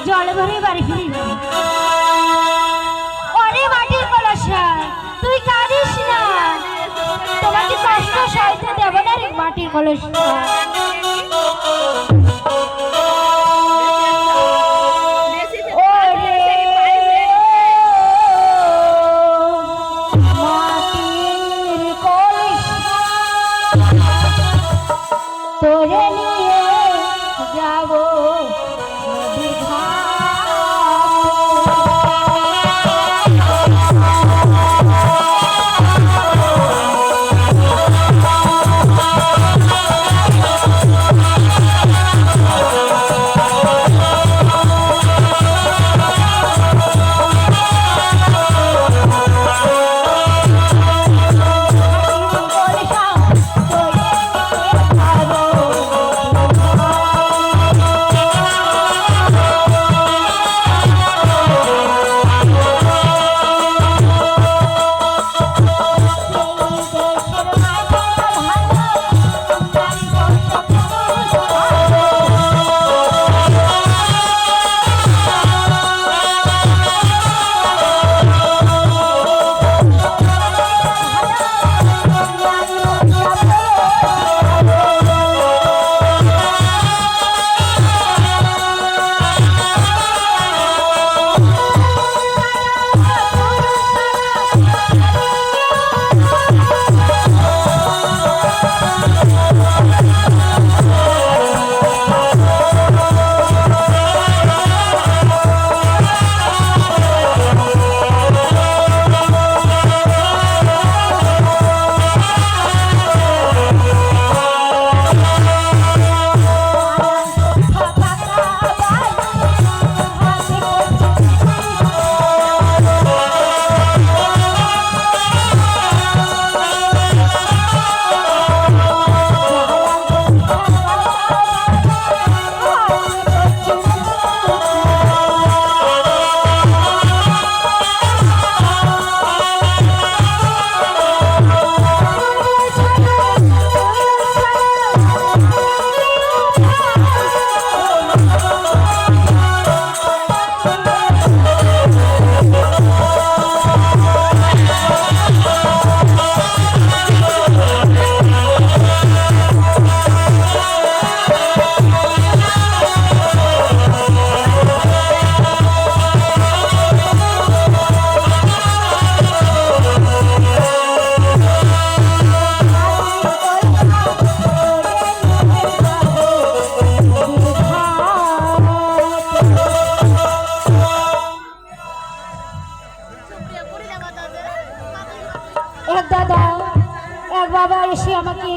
জলে ভরে বাড়ি ফিরি অরে মাটির কলসা তুই কাঁদিস না তোমাকে কষ্ট সইতে দেব না রে মাটির কলসা তোরে নিয়ে যাব এক দাদা এক বাবা এসে আমাকে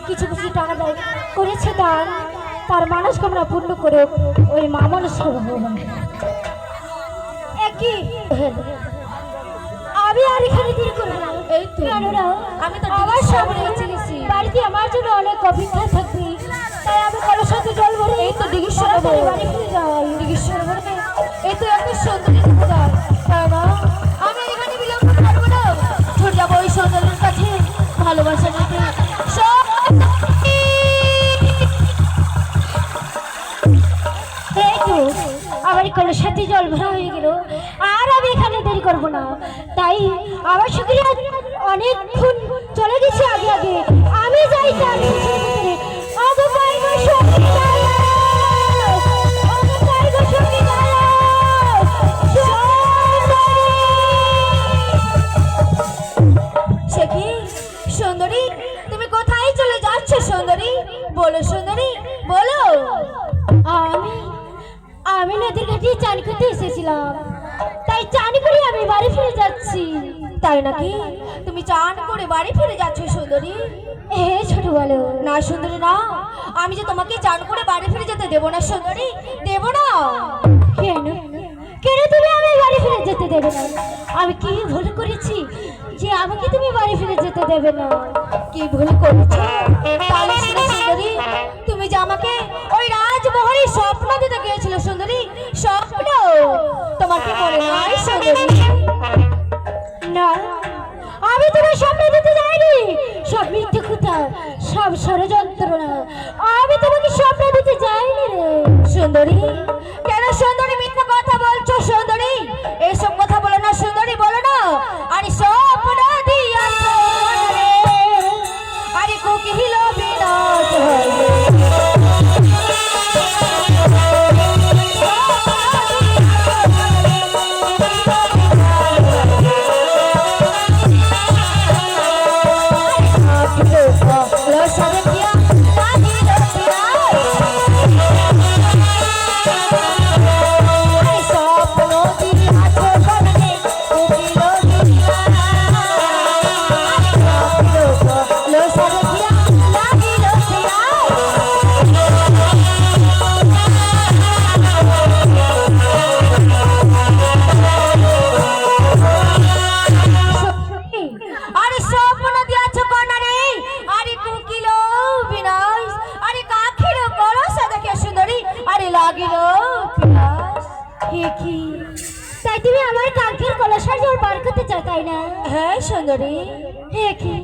কিছু কিছু টাকা দেয় করেছে দান তার মানসকামনা পূর্ণ করে ওই মা মনস্কামনা একই আমি আর এখানে দেরি করবো না এই তো আমি তো আমার সামনে গেছি বাড়িতে আমার জন্য অনেক অপেক্ষা থাকবে তাই আমি কলসাতে জল ভরে এই তো দিগেশ্বর বাড়ি ফিরে যাই দিগেশ্বর এই তো এত সুন্দর তাই না আমি এখানে বিলম্ব করবো না ছুটে যাবো ওই সন্তানের কাছে ভালোবাসা নিতে আমার কলসাতে জল ভরা হয়ে গেল আর আমি এখানে দেরি করবো না তাই আমার সঙ্গে অনেকক্ষণ চলে গেছি আগে আগে আমি যাই সে কি সুন্দরী তুমি কোথায় চলে যাচ্ছ সুন্দরী বলো সুন্দরী বলো আমি নদীর ঘাটে চান করতে এসেছিলাম তাই চান করে আমি বাড়ি ফিরে যাচ্ছি তাই নাকি তুমি চান করে বাড়ি ফিরে যাচ্ছ সুন্দরী এ ছোট বলো না সুন্দরী না আমি যে তোমাকে চান করে বাড়ি ফিরে যেতে দেব না সুন্দরী দেব না কেন কেন তুমি আমি বাড়ি ফিরে যেতে দেবে না আমি কি ভুল করেছি যে আমাকে তুমি বাড়ি ফিরে যেতে দেবে না কি ভুল করেছো তাহলে সুন্দরী তুমি যে আমাকে ওই রাজমহলে স্বপ্ন দিতে গিয়েছিল সুন্দরী স্বপ্ন তোমার কি মনে হয় সুন্দরী না আমি তোমার স্বপ্ন দিতে যাইনি সব মিথ্যে কথা সব ষড়যন্ত্র না আমি তোমাকে স্বপ্ন দিতে যাইনি রে সুন্দরী কেন সুন্দরী এ কি, তাই তুমি আমার কাঙ্ক্ষের কলসার জল পার করতে চাও তাই না? হ্যাঁ সুন্দরী। এ কি,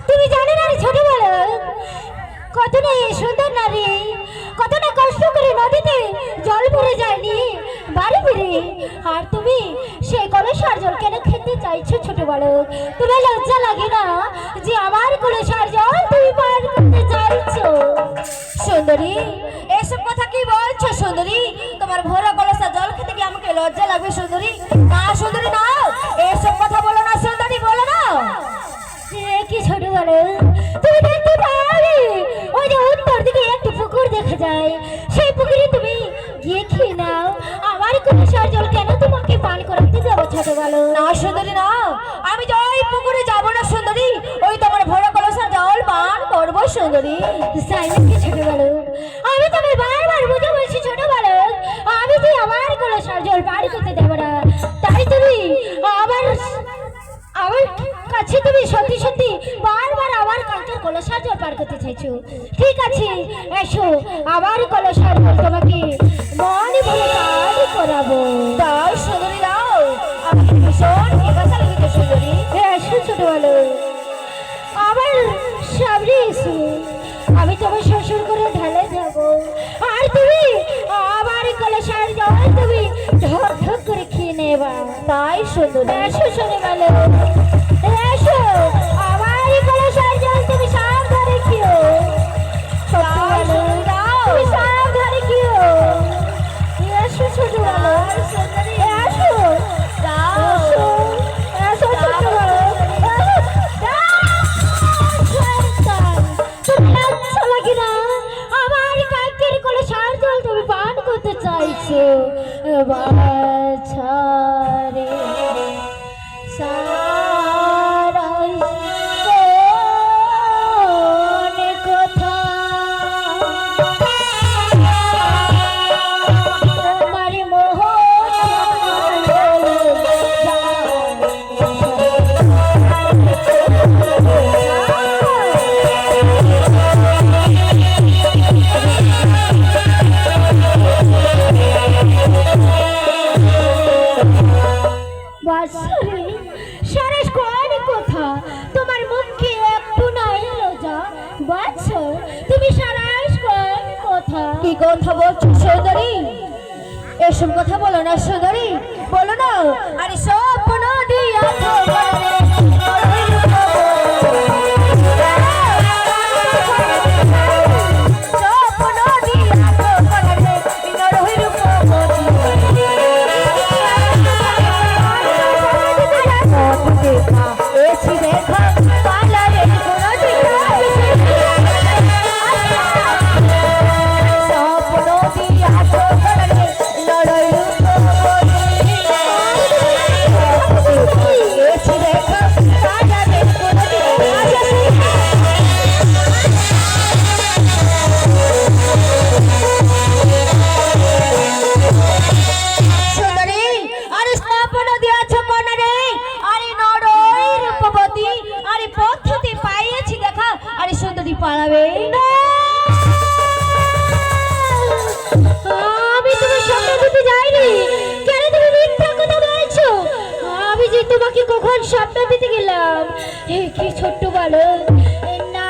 তুমি জানো না রে ছোট বলো, কত না এই সুন্দর নারী কত না কষ্ট করে নদীতে জল ভরে যায়নি বাড়ি ফিরে, আর তুমি সেই কলসার জল কেন খেতে চাইছো ছোট বলো? তোমার লজ্জা লাগে না যে আমার কলসার জল তুমি পান করতে চাইছো? সুন্দরী, এসব কথা কি বলছো সুন্দরী? তোমার ভরা কলসা জল খেতে কি আমাকে লজ্জা লাগবে সুন্দরী? না সুন্দরী না, এসব কথা বলো না সুন্দরী, বলো না। কি ছোট বলো, তুমি দেখতে পাবে ওই যে উত্তর দিকে একটি পুকুর দেখা যায়, সেই পুকুরে তুমি গিয়ে খেয়ে নাও। আমার কলসার জল কেন তোমাকে পান করাতে যাবো ছোট বলো? না সুন্দরী না, আমি যে ওই পুকুরে যাবো না সুন্দরী, ওই তোমার ভরা কলসা জল পান করবো সুন্দরী। তাই নাকি ছোট বলো? আমি তোমায় বারবার বুঝে বলছি ছোট বলো, আমি যে আমার কলসার জল পান করতে দেবো না, তাই তুমি আমার আমার কাছে তুমি সত্যি সত্যি বারবার আমার কাঙ্ক্ষের কলসার জল পার করতে চাইছো। ঠিক আছে, এসো আমার কলসার জল তোমাকে মনে ভরে পান করাবো। দাও সুন্দরী দাও, আমাকে ভীষণ পিপাসা লেগেছে সুন্দরী। এসো ছোট বলো, আমার সামনে এসো, আমি তোমার শ্বশুর করে ঢালে যাবো, আর তুমি আমার কলসার জল তুমি ঢক ঢক করে খেয়ে নেবা। তাই সুন্দরী। এসো শুনে বলো, এসো আমার কলসার জল তুমি সাবধানে খেও। তুমি সাবধানে খেও। এসো ছোট বলো, এসো এসো এসো ছোট বলো। তুমি লজ্জা লাগে না? আমার কাঙ্ক্ষের কলসার জল তুমি পান করতে চাইছো? বাছা রে সারা কোন কথা তোমার মোহ বাছরে সারা কোন কথা তোমার মুখে একটু না এলো যা? বাছর তুমি সারা কোন কথা? কি কথা বলছো সুন্দরী? এসব কথা বলো না সুন্দরী, বলো না। আরে স্বপ্ন দিয়াছো মনে, স্বপ্ন দিয়াছো মনে, নরহই রূপবতী। এসি দেখা পালারে কোনো দিকা, স্বপ্ন দিয়াছো মনে, নরহই রূপবতী। এসি দেখা পালারে কোনো দিকা। সুন্দরী, আরে স্থাপন দিয়াছো মনে, আরে নরই রূপবতী, আরে পদ্ধতি পাইয়েছি দেখা, আরে সুন্দরী পালাবে না। আমি তোমার স্বপ্ন দিতে যাইনি, কেন তুমি মিথ্যা কথা বলছো? আমি যে তোমাকে কখন স্বপ্ন দিতে গেলাম? কি ছোট্ট বলো না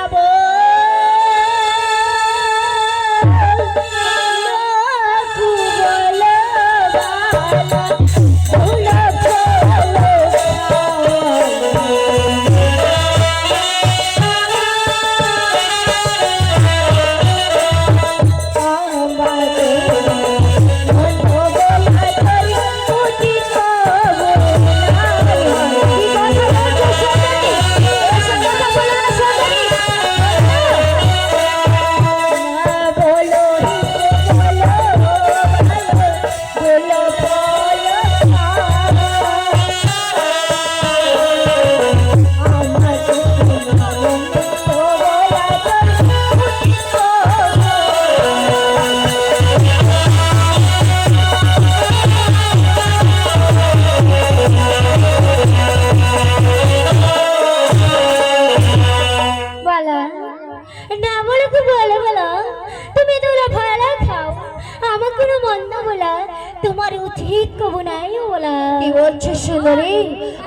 উচিত কব নাই বলা। কি বলছো সুন্দরী?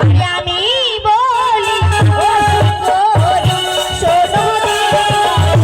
আরে আমি বলি ও সুন্দরী শোনো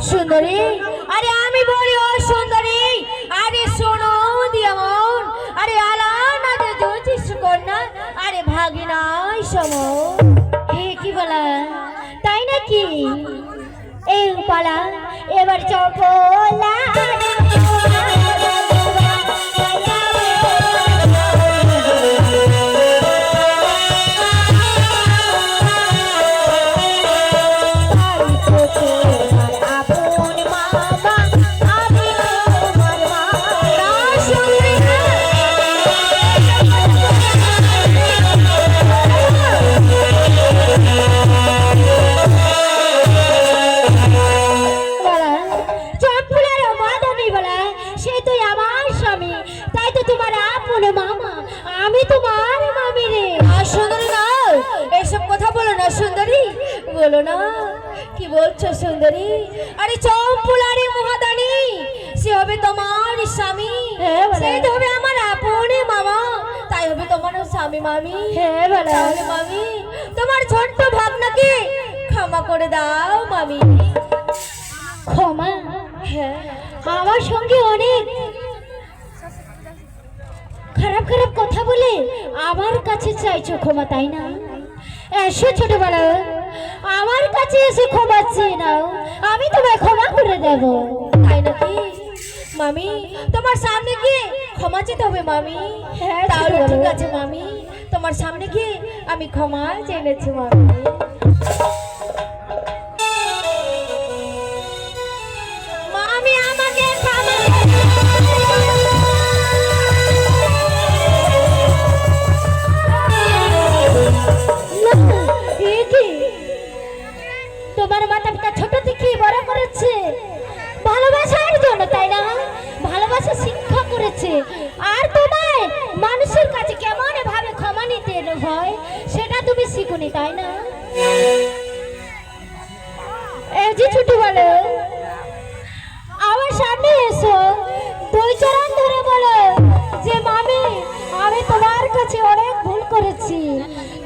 সুন্দরী, আরে আমি বলি ও সুন্দরী, আরে শোনো দিয়ামন, আরে আলানা যে জ্যোতিষ কন্যা, আরে ভাগিনাই সম। কি বলা, তাই নাকি? এই পালা এবার চপলা বলো না, কি বলছো সুন্দরী? আরে চম্পুলারে মহাদানী, সে হবে তোমার স্বামী, সেই তো হবে আমার আপন মামা, তাই হবে তোমার স্বামী মামি। হ্যাঁ বলা। তাহলে মামি তোমার ছোট্ট ভাবনাকে ক্ষমা করে দাও মামি। ক্ষমা? হ্যাঁ, আমার সঙ্গে অনেক খারাপ খারাপ কথা বলে আমার কাছে চাইছো ক্ষমা, তাই না? এসো ছোটবেলা, আমার কাছে এসে ক্ষমা চেয়ে নাও, আমি তোমায় ক্ষমা করে দেব। তাই নাকি মামি? তোমার সামনে গিয়ে ক্ষমা চেতে হবে মামি? হ্যাঁ, তাহলে ছোটবেলা। ঠিক আছে মামি, তোমার সামনে গিয়ে আমি ক্ষমা চেয়েছি মামি। মামি আমাকে ক্ষমা না, এ কি? তোমার মাতা পিতা ছোট থেকে বড় করেছে ভালোবাসার জন্য, তাই না? ভালোবাসা শিক্ষা করেছে, আর তোমায় মানুষের কাছে কেমন ভাবে ক্ষমা নিতে হয় সেটা তুমি শিখুনি, তাই না? এই যে ছোট বলো, আমার সামনে এসো, দুই চরণ ধরে বলো যে মামি আমি তোমার কাছে অনেক ভুল করেছি,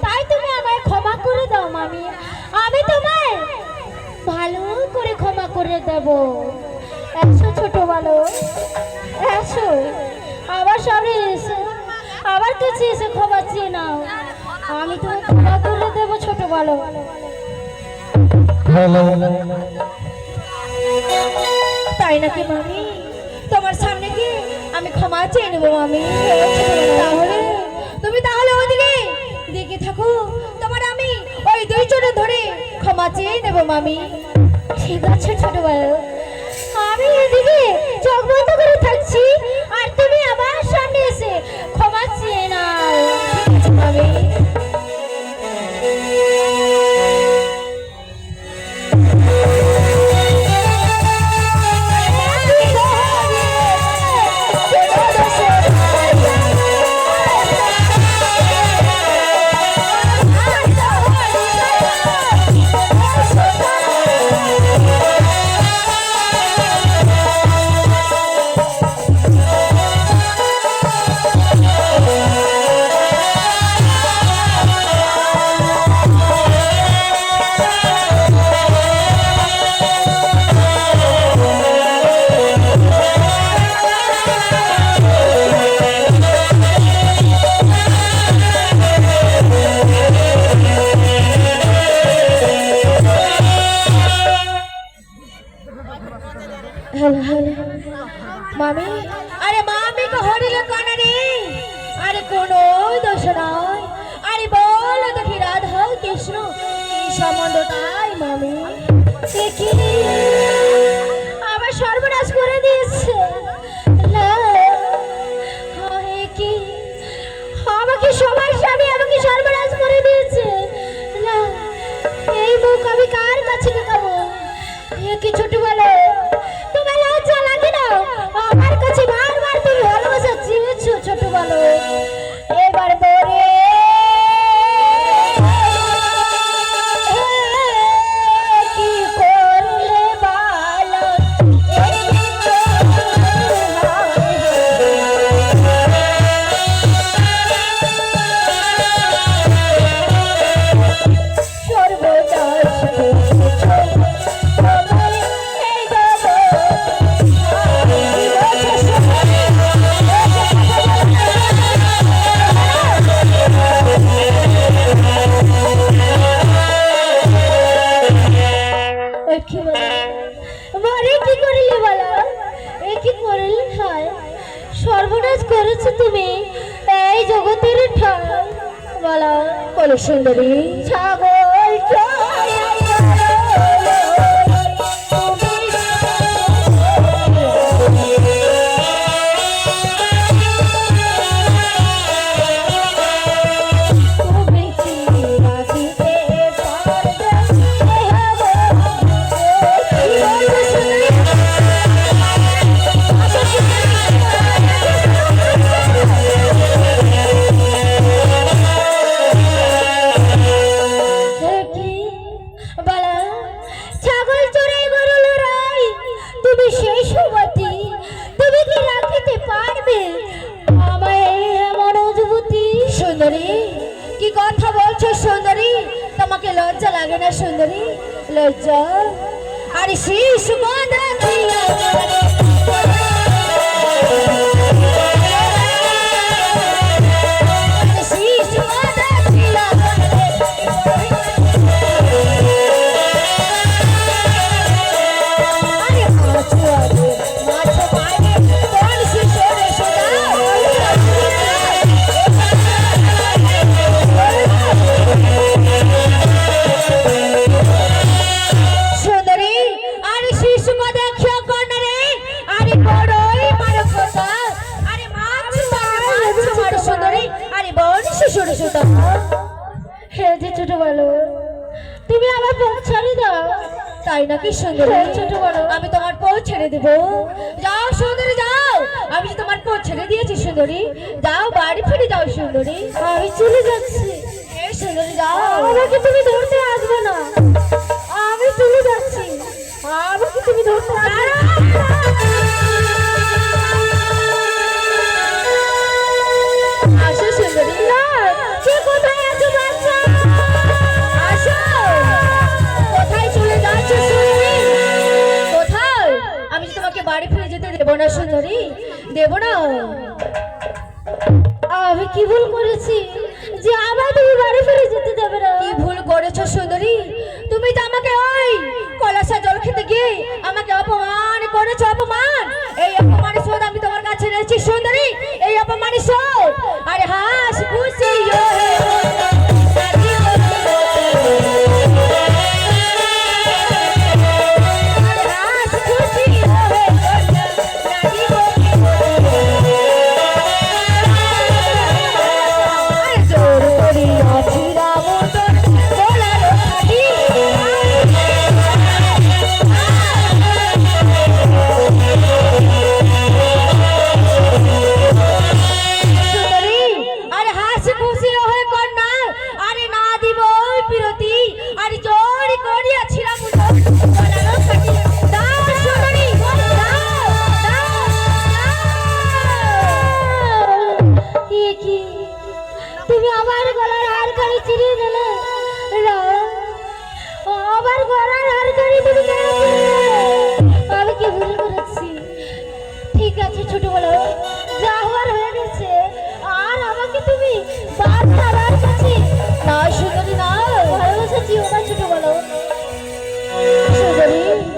তাই তুমি আমায় ক্ষমা করে দাও মামি, আমি তোমায় ভালো করে ক্ষমা করে দেব। এসো ছোট বলো, এসো আমার সামনে এসো, আমার কাছে এসে ক্ষমা চেয়ে নাও, আমি তোমায় ক্ষমা করে দেবো ছোট বলো। তাই নাকি মামি? তোমার সামনে গিয়ে আমি ক্ষমা চেয়ে নেবো মামি। তাহলে তুমি তাহলে ওদিকে দেখে থাকো, তোমার আমি ওই দুই চোটে ধরে ক্ষমা চেয়ে নেবো মামি। ঠিক আছে ছোট বলো, আমি এদিকে চোখ বন্ধ করে থাকছি, আর তুমি আমার সামনে এসে ক্ষমা চেয়ে নাও। ঠিক আছে মামি। মামি, আরে মামি কহরিলে কানারে, আরে কোনো দোষ নয়, আরে বল দেখি রাধা কৃষ্ণ এই সম্বন্ধটাই মামি। দেখি আমার কি ছোট বলো, তোমার লজ্জা লাগে না? আমার কাছে বারবার তুমি ভালোবাসা চেয়েছো ছোট বলো, এবার পরে কি করলে বলো, সর্বনাশ করেছো তুমি এই জগতের ঠাই বলা। বলো সুন্দরী, ছাগল কি কথা বলছো সুন্দরী? তোমাকে লজ্জা লাগে না সুন্দরী? লজ্জা? আরে শীষ বাঁধা দিয়া শীষ বাঁধা দিয়া আরে মাছ মাছ পায়ে কোন শিশোরে সোদা ছোট বলো, তুমি আমার পথ ছেড়ে দাও। তাই নাকি সুন্দরী? ছোট বলো, আমি তোমার পথ ছেড়ে দেব। যাও সুন্দরী যাও, আমি যে তোমার পথ ছেড়ে দিয়েছি সুন্দরী, যাও বাড়ি ফিরে যাও সুন্দরী। আমি চলে যাচ্ছি। সুন্দরী যাও, আমাকে তুমি ধরতে আসবে না, আমি চলে যাচ্ছি, আমাকে তুমি ধরতে আসবে না। আসো সুন্দরী, কে কোথায় আছো বাচ্চা? আসো, কোথায় চলে যাচ্ছ সুন্দরী? কোথায়? আমি যে তোমাকে বাড়ি ফিরে যেতে দেবো না সুন্দরী, দেবো না। আমি কি ভুল করেছি যে আবার তুমি বাড়ি ফিরে যেতে দেবে না? কি ভুল করেছো সুন্দরী? তুমি তো আমাকে ওই কলাসা জল খেতে গিয়ে আমাকে অপমান করেছো, অপমান। এই অপমানের শোধ আমি তোমার কাছে নিয়েছি সুন্দরী, এই অপমানের শোধ। আরে হাস খুশি সুন্দরী